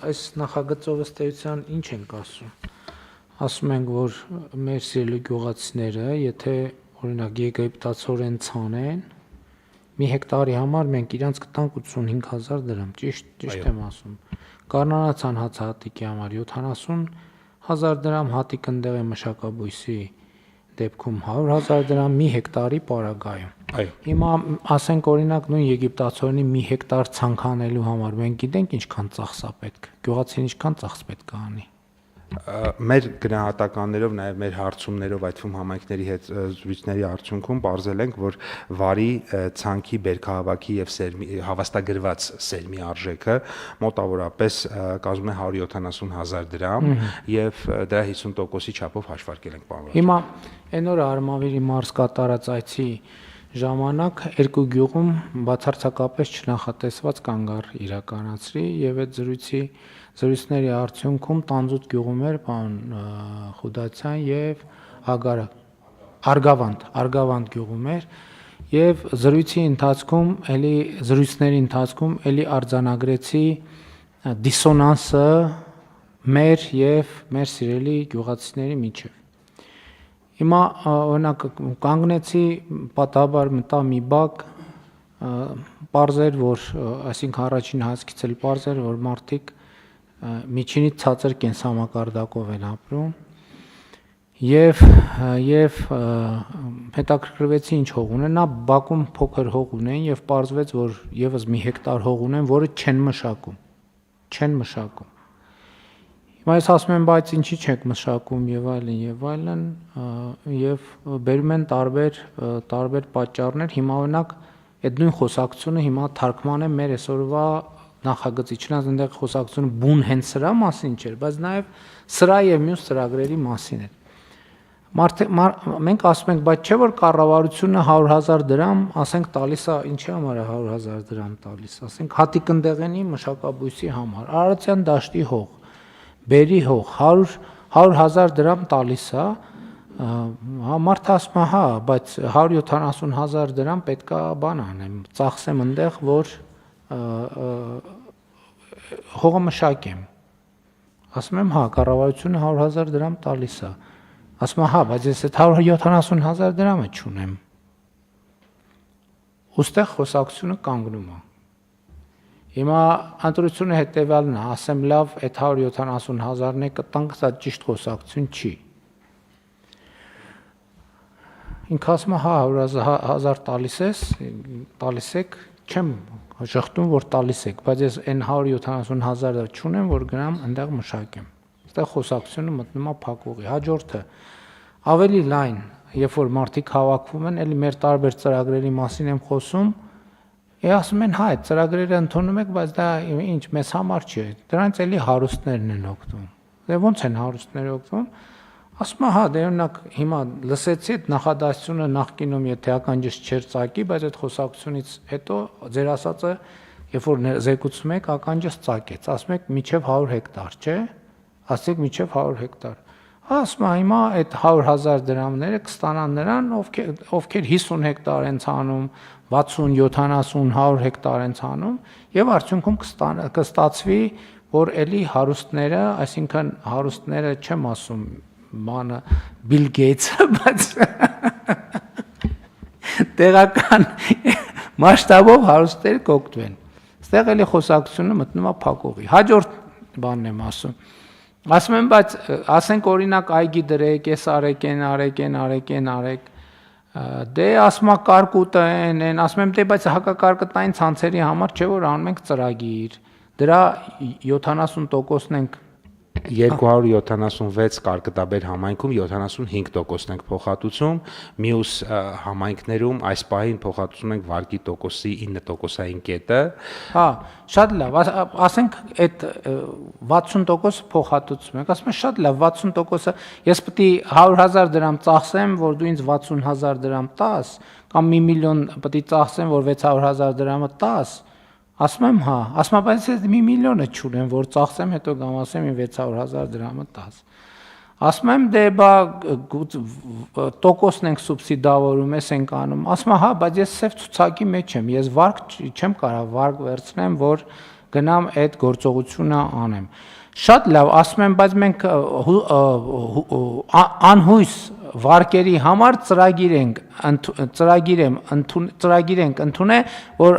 այս նախագծով ըստ էության ինչ ենք ասում։ Ասում ենք, որ մեր սիրելի գյուղացիները, եթե օրինակ եգիպտացորեն ցանեն, մի հեկտարի համար մենք իրանց կտանք 85,000 դրամ, ճիշտ եմ ասում։ Կառնանացան հացահատիկի համար 70,000 դրամ, հատիկ ընդեղ է մշակաբույսի դեպքում 100,000 դրամ մի հեկտարի պարագայում։ Հիմա ասենք օրինակ նույն եգիպտացորենի մի հեկտար ցանկանելու համար մենք գիտենք ինչքան ծախս է պետք։ Գյուղացին ինչքան ծախս պետք է անի։ Մեր գնահատականներով, նաև մեր հարցումներով, այդ թվում համայնքների հետ զրույցների արդյունքում բարձել ենք, որ վարի ցանքի բերքահավաքի եւ հավաստագրված սերմի արժեքը մոտավորապես կազմում է 170,000 դրամ եւ դրա 50%-ի չափով հաշվարկել ենք պարոն։ Հիմա այն օրը Արմավիրի մարզ կատարած այցի ժամանակ երկու գյուղում բացարձակապես չնախատեսված կանգառ իրականացրի եւ այդ զրույցների արդյունքում Տանձուտ գյուղում էր պարոն Խուդացյան եւ Արգավանդ գյուղում էր եւ զրույցների ընթացքում էլի արձանագրեցի դիսոնանսը մեր եւ մեր սիրելի գյուղացիների միջեւ։ Հիմա օրինակ կանգնեցի պատահաբար մտա մի բակ պարզեր, որ այսինքն առաջին հասկից էլ պարզեր, որ մարդիկ միջինից ցածր կենսամակարդակով են ապրում եւ հետաքրքրվեցի ինչ հող ունեն, նա բակում փոքր հող ունեն եւ պարզվեց, որ եւս մի հեկտար հող ունեն, որը չեն մշակում։ Հիմա ես ասում եմ, բայց ինչի չեք մշակում եւ այլն եւ բերում են տարբեր պատճառներ։ Հիմա օրինակ այդ նույն խոսակցությունը հիմա թարգմանեմ մեր այսօրվա նախագծի, չնայած այնտեղ խոսակցությունը բուն հենց սրա մասին չէր, բայց նաեւ սրա եւ մյուս ծրագրերի մասին էր։ Մենք ասում ենք, բայց չէ որ կառավարությունը 100,000 դրամ, ասենք տալիս է, ինչի համար է 100,000 դրամ տալիս, ասենք Հատիկնդեղենի մշակաբույսի համար, Արարատյան դաշտի հող, Բերի հող 100,000 դրամ տալիս է, մարդը ասում է, հա, բայց 170,000 դրամ պետքա բան անեմ, ծախսեմ այնտեղ, որ հողը մշակեմ։ Ասում եմ, հա, կառավարությունը 100,000 դրամ տալիս է։ Ասում է, հա, բայց ես այդ 170,000 դրամը չունեմ։ Ոստեղ խոսակցությունը կանգնում է։ Հիմա ընտրությունը հետևյալն է, ասեմ լավ, այդ 170,000-ն է կտանք, սա ճիշտ խոսակցություն չի։ Ինքը ասում է, հա, 100,000 տալիս եք, չեմ շղթում, որ տալիս եք, բայց ես այն 170,000-ը չունեմ, որ գնամ այնտեղ մշակեմ։ Այստեղ խոսակցությունը մտնում է փակուղի։ Հաջորդը ավելի լայն, երբ որ մարդիկ հավաքվում են, էլի մեր տարբեր ծրագրերի մասին եմ խոսում, ասում են, հա, այդ ծրագրերը ընդունում եք, բայց դա ինչ մեզ համար չի, դրանից էլի հարուստներն են օգտվում։ Դե ոնց են հարուստները օգտվում։ Ասում է, հա, դե օրինակ հիմա լսեցի այդ նախադասությունը նախկինում եթե ականջս չէր ծակի, բայց այդ խոսակցությունից հետո ձեր ասածը երբ որ զեկուցում եք ականջս ծակեց, ասում եք միջև 100 հեկտար, չէ՞։ Ասեք միջև 100 հեկտար։ Ասում է, հիմա այդ 100,000 դրամները կստանան նրան, ովքեր 50 հեկտար են ցանում, 60, 70, 100 հեկտար են ցանում, եւ արդյունքում կստացվի, որ էլի հարուստները, այսինքն հարուստները չեմ ասում, բանը Բիլ Գեյթսը, բայց տեղական մասշտաբով հարուստները կօգտվեն։ Այստեղ էլի խոսակցությունը մտնում է փակուղի։ Հաջորդ բանն եմ ասում։ Ասում եմ, բայց ասենք օրինակ այգի դրեք, ես արեք, դե ասում է կարկուտը են, ասում եմ, դե բայց հակակարկտային ցանցերի համար չէ որ անում ենք ծրագիր, դրա 70%-ն ենք 276 կարկտաբեր համայնքում 75%-ն ենք փոխհատուցում, մյուս համայնքներում այս պահին փոխհատուցում ենք վարկի տոկոսի 9%-ային կետը։ Հա, շատ լավ, ասենք այդ 60% փոխհատուցում ենք, ասում եմ շատ լավ, 60%-ը ես պետք է 100,000 դրամ ծախսեմ, որ դու ինձ 60,000 դրամ տաս, կամ 1 միլիոն պետք է ծախսեմ, որ 600,000 դրամը տաս։ Ասում եմ, հա, ասում եմ, բայց ես 1 միլիոնը չունեմ, որ ծախսեմ, հետո կամ ասեմ 600,000 դրամը տաս։ Ասում եմ, դե բա տոկոսն ենք սուբսիդավորում, ես ենք անում։ Ասում եմ, հա, բայց ես սև ցուցակի մեջ եմ, ես վարկ չեմ կարող վարկ վերցնեմ, որ գնամ այդ գործողությունը անեմ։ Շատ լավ, ասում եմ, բայց մենք անհույս վարկերի համար ծրագիր ենք ընդունել, որ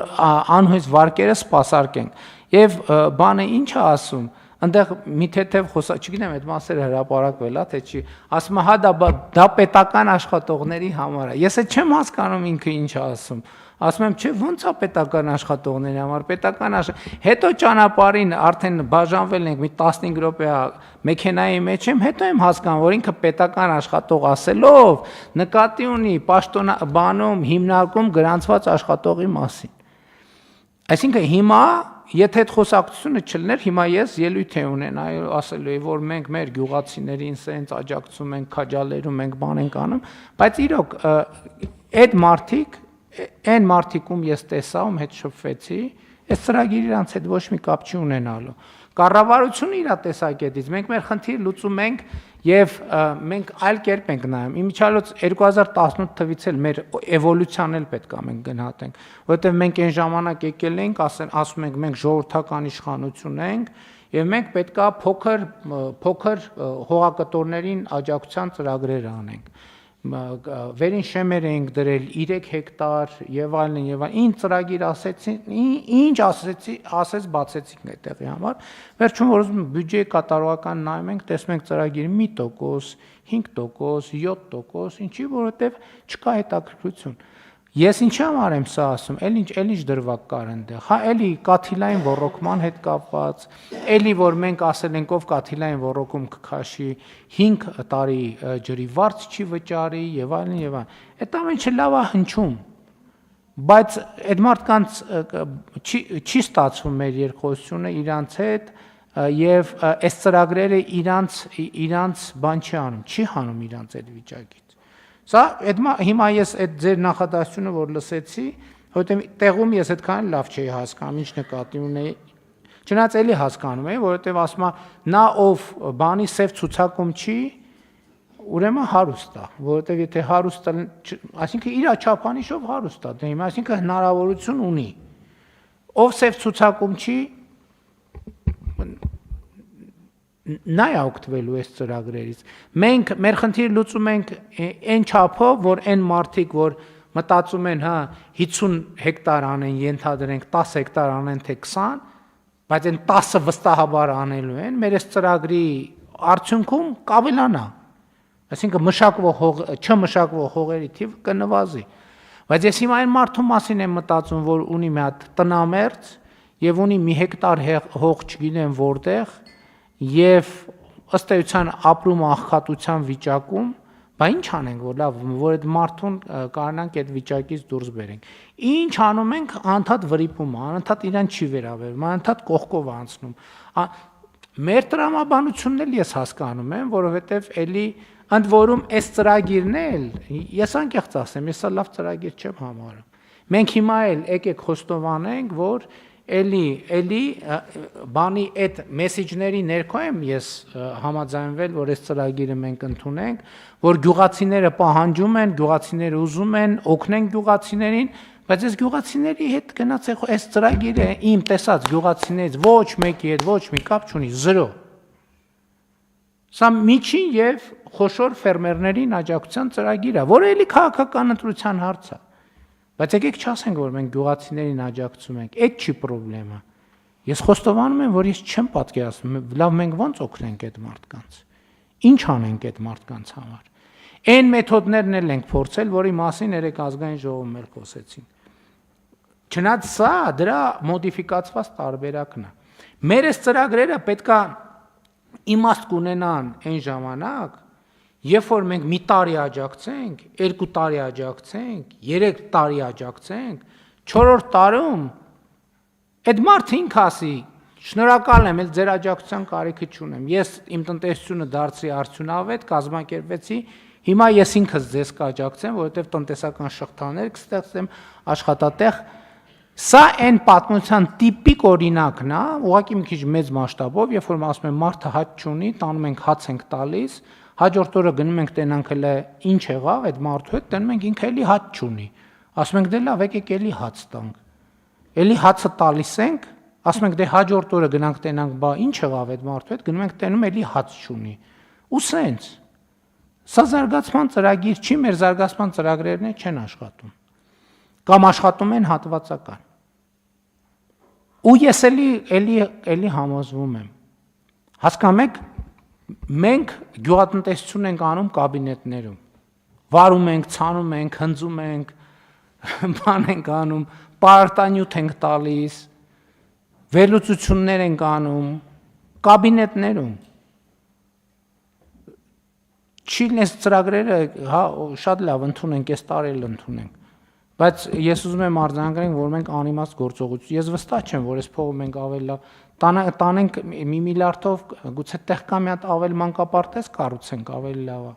անհույս վարկերը սպասարկենք։ Եվ բանը ինչ է ասում, այնտեղ մի թեթև խոսա, չգիտեմ այդ մասերը հրապարակվել է, թե չի, ասում է, հա դա պետական աշխատողների համար է։ Ես էլ չեմ հասկանում ինքը ինչ է ասում։ Ասում եմ, չէ, ո՞նց է պետական աշխատողների համար, հետո ճանապարհին արդեն բաժանվել ենք մի 15 րոպե մեքենայի մեջ եմ, հետո եմ հասկանում, որ ինքը պետական աշխատող ասելով նկատի ունի պաշտոնաբանում հիմնարկում գրանցված աշխատողի մասին։ Այսինքն հիմա եթե այդ խոսակցությունը չլներ, հիմա ես ելույթ ունենայի ասելու եմ, որ մենք մեր գյուղացիներին սենց աջակցում ենք, քաջալերում ենք, բան ենք անում, բայց իրոք այդ այն մարդիկում ես տեսա, ում հետ շփվեցի, այս ծրագիրը իրանց հետ ոչ մի կապ չի ունենալու։ Կառավարությունը իր տեսակետից մենք մեր խնդիրը լուծում ենք եւ մենք այլ կերպ ենք նայում։ Իմիջիալոց 2018 թվից էլ մեր էվոլյուցիան էլ պետք է մենք գնահատենք, որովհետեւ մենք այն ժամանակ եկել ենք, ասում ենք մենք ժողովրդական իշխանություն ենք եւ մենք պետք է փոքր հողակտորներին աջակցության ծրագրեր անենք։ Վերին շեմեր ենք դրել 3 հեկտար եւ այլն եւ այլն, ինչ ծրագիր ասեցին, ինչ ասեց բացեցինք այդտեղի համար, վերջում որ ուզում բյուջեի կատարողական նայում ենք, տեսնում ենք ծրագիրը 1%, 5%, 7%, ինչի, որովհետեւ չկա հետաքրքրություն։ Ես ինչ համար եմ սա ասում, էլ ինչ դրվակ կար այնտեղ, հա էլի կաթիլային ոռոգման հետ կապված, էլի որ մենք ասել ենք ով կաթիլային ոռոգում կքաշի 5 տարի ջրի վարձ չի վճարի եւ այլն եւ այլն։ Այդ ամենը լավ է հնչում, բայց այդ մարդկանց չի ստացվում մեր երկխոսությունը իրանց հետ եւ այս ծրագրերը իրանց բան չի անում, չի հանում իրանց այդ վիճակից։ Սա հիմա ես այդ ձեր նախադասությունը որ լսեցի, որովհետեւ տեղում ես այդքան լավ չէի հասկանում, ինչ նկատի ունեի։ Չնայած էլի հասկանում եմ, որովհետեւ ասում է նա ով բանի սև ցուցակում չի, ուրեմն հարուստ է, որովհետեւ եթե հարուստ է, այսինքն իր չափանիշով հարուստ է, դե հիմա այսինքն հնարավորություն ունի։ Ով սև ցուցակում չի, նա է օգտվելու այս ծրագրերից։ Մենք մեր խնդիրը լուծում ենք այն չափով, որ այն մարդիկ, որ մտածում են, հա 50 հեկտար անեն, ենթադրենք 10 հեկտար անեն թե 20, բայց այն 10-ը վստահաբար անելու են, մեր այս ծրագրի արդյունքում կավելանա։ Այսինքն չմշակվող հողերի թիվը կնվազի։ Բայց ես հիմա այն մարդու մասին եմ մտածում, որ ունի մի հատ տնամերձ եւ ունի մի հեկտար հող, չգիտեմ որտեղ, եւ ըստ էության ապրում աղքատության վիճակում, բա ինչ անենք, որ լավ, որ այդ մարդուն կարողանանք այդ վիճակից դուրս բերենք։ Ինչ անում ենք, անդադ վրիպում, անդադ իրան չի վերաբերվում, անդադ կողքով անցնում։ Մեր տրամաբանությունն էլ ես հասկանում եմ, որովհետեւ էլի ընդ որում այս ծրագիրն էլ, ես անկեղծ ասեմ, ես լավ ծրագիր չեմ համարում։ Մենք հիմա էլ եկեք խոստովանենք, որ էլի բանի այդ մեսեջների ներքո եմ ես համաձայնվել, որ այս ծրագիրը մենք ընդունենք, որ գյուղացիները պահանջում են, գյուղացիները ուզում են, օգնեն գյուղացիներին, բայց այս գյուղացիների հետ գնաց այս ծրագիրը իմ տեսած գյուղացիներից ոչ մեկի հետ ոչ մի կապ չունի, 0։ Սա միջին եւ խոշոր ֆերմերներին աջակցության ծրագիր է, որը էլի քաղաքական ընտրության հարց է։ Բայց եկեք չասենք, որ մենք գյուղացիներին աջակցում ենք, այդ չի խնդրեմը։ Ես խոստովանում եմ, որ ես չեմ պատկերացնում, լավ մենք ո՞նց օգնենք այդ մարդկանց։ Ինչ անենք այդ մարդկանց համար։ Այն մեթոդներն էլ ենք փորձել, որի մասին երեք ազգային ժողովում էլ խոսեցին։ Չնայած սա դրա մոդիֆիկացված տարբերակն է։ Մեր այս ծրագրերը պետքա իմաստ կունենան այն ժամանակ, երբ որ մենք մի տարի աջակցենք, 2 տարի աջակցենք, 3 տարի աջակցենք, 4-րդ տարում այդ մարդը ինքը ասի, շնորհակալ եմ, ձեր աջակցության կարիքը չունեմ։ Ես իմ տնտեսությունը դարձրի արդյունավետ, կազմակերպեցի, հիմա ես ինքս ձեզ կաջակցեմ, որովհետև տնտեսական շղթաներ կստեղծեմ, աշխատատեղ։ Սա այն պատմության տիպիկ օրինակն է, ուղղակի մի քիչ մեծ մասշտաբով, երբ որ ասում եմ մարդը հաց չունի, տանում ենք հաց ենք տալիս, հաջորդ օրը գնում ենք տենանք հələ ինչ եղավ այդ մարդու հետ, տենում ենք ինքը էլի հաց չունի։ Ասում ենք դե լավ, եկեք էլի հաց տանք։ Էլի հացը տալիս ենք, Ասում ենք դե հաջորդ օրը գնանք տենանք, բա ինչ եղավ այդ մարդու հետ, գնում ենք տենում էլի հաց չունի։ Ու սենց։ Սա զարգացման ծրագիր չի, մեր զարգացման ծրագրերն չեն աշխատում։ Կամ աշխատում են հատվածական։ Ու ես էլի համոզվում եմ։ Հասկանում եք, մենք գյուղատնտեսություն ենք անում կաբինետներում։ Վարում ենք, ցանում ենք, հնձում ենք, բան ենք անում, պարտանյութ ենք տալիս, վերլուծություններ ենք անում կաբինետներում։ Չիլնես ծրագրերը, հա, շատ լավ ընդունենք, այս տարի էլ ընդունենք։ Բայց ես ուզում եմ արձանագրենք, որ մենք անիմաստ գործողություն, ես վստահ չեմ, որ այս փողը մենք ավելի լավ տանենք 1 միլիարդով, գուցե տեղ կա մի հատ ավել մանկապարտեզ կառուցենք, ավելի լավ է։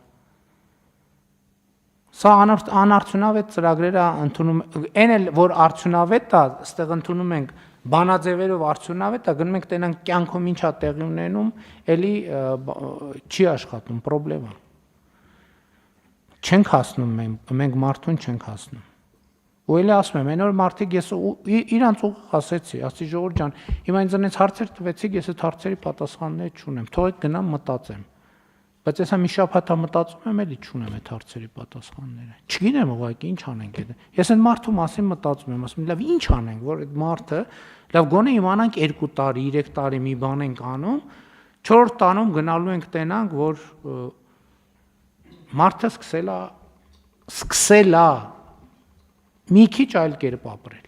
Սա անարդյունավետ ծրագրերը ընդունում, այն էլ որ արդյունավետ է, այստեղ ընդունում ենք բանաձևերով արդյունավետ է, գնում ենք տենանք կյանքում ինչա տեղի ունենում, էլի չի աշխատում, պրոբլեմ է։ Չենք հասնում մենք մարդուն չենք հասնում։ Ու էլի ասում եմ, այն որ մարդիկ ես իրանց ուղիղ ասեցի, ասի Ժողովուրդ ջան, հիմա ինձ այնց հարցեր տվեցիք, ես այդ հարցերի պատասխաններ չունեմ, թողեք գնամ մտածեմ։ Բայց ես մի շաբաթ մտածում եմ, էլի չունեմ այդ հարցերի պատասխանները։ Չգիտեմ ուղղակի ինչ անենք այդ։ Ես այդ մարդու մասին մտածում եմ, ասում եմ, լավ, ինչ անենք, որ այդ մարդը, լավ, գոնե իմանանք 2 տարի, 3 տարի մի բան ենք անում, 4-րդ տանում գնալու ենք տենանք, որ մարդը սկսել է մի քիչ այլ կերպ ապրել։